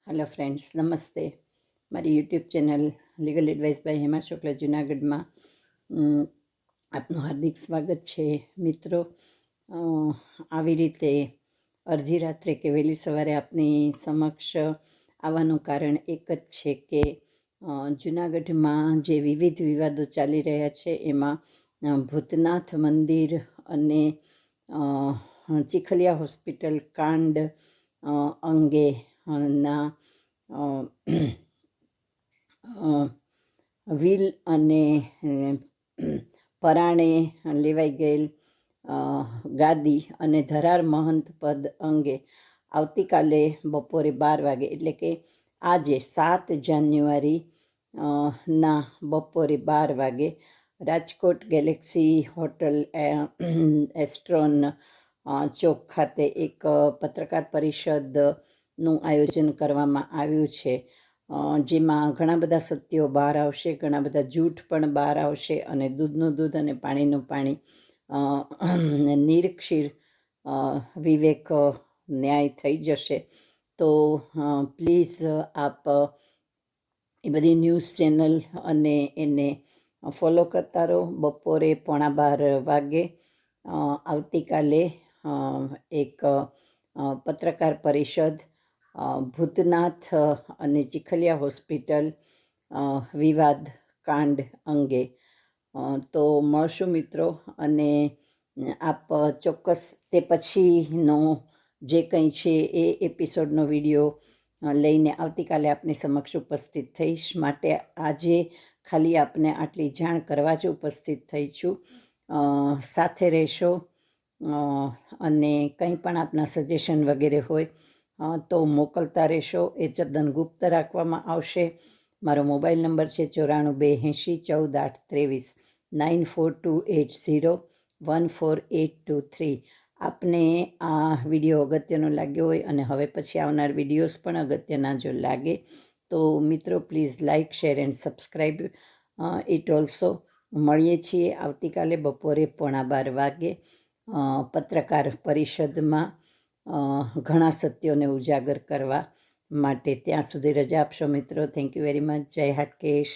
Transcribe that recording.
Hello friends, नमस्ते। मारी YouTube channel legal advice by Hema Shukla Junagadh में आपनु हार्दिक स्वागत है। मित्रों, આવી રીતે અડધી રાત્રે કે વહેલી સવારે આપની સમક્ષ આવવાનું કારણ એક જ છે કે જૂનાગઢમાં જે વિવિધ વિવાદો ચાલી રહ્યા છે એમાં ભૂતનાથ મંદિર અને ચીખલિયા હોસ્પિટલ કાંડ અંગે ના વિલ અને પરાણે લેવાઈ ગયેલ ગાદી અને ધરાર મહંત પદ અંગે આવતીકાલે બપોરે 12 વાગે એટલે કે આજે 7 જાન્યુઆરી ના બપોરે 12 વાગે રાજકોટ ગેલેક્સી હોટલ એસ્ટ્રોન ચોક ખાતે એક પત્રકાર પરિષદનું આયોજન કરવામાં આવ્યું છે, જેમાં ઘણા બધા સત્યો બહાર આવશે, ઘણા બધા જૂઠ પણ બહાર આવશે અને દૂધનું દૂધ અને પાણીનું પાણી, નિરક્ષીર વિવેક ન્યાય થઈ જશે. તો પ્લીઝ આપ એ બધી ન્યૂઝ ચેનલ અને એને ફોલો કરતા રહો. બપોરે 11:15 વાગે આવતીકાલે એક પત્રકાર પરિષદ ભૂતનાથ અને ચીખલિયા હોસ્પિટલ વિવાદ કાંડ અંગે તો મળશું મિત્રો. અને આપ ચોક્કસ તે પછીનો જે કંઈ છે એ એપિસોડનો વિડીયો લઈને આવતીકાલે આપની સમક્ષ ઉપસ્થિત થઈશ. માટે આજે ખાલી આપને આટલી જાણ કરવા જ ઉપસ્થિત થઈ છું. સાથે રહેશો અને કંઈ પણ આપના સજેશન વગેરે હોય તો મોકલતા રહેશો. એ તદ્દન ગુપ્ત રાખવામાં આવશે. મારો મોબાઈલ નંબર છે 9428014823 9428014823. આપને આ વિડીયો અગત્યનો લાગ્યો હોય અને હવે પછી આવનાર વિડીયોઝ પણ અગત્યના જો લાગે તો મિત્રો please like, share and subscribe it also. મળીએ છીએ આવતીકાલે બપોરે 11:15 વાગે પત્રકાર પરિષદમાં ઘણા સત્યોને ઉજાગર કરવા માટે. ત્યાં સુધી રજા આપશો મિત્રો. Thank you very much. જય હાટકેશ.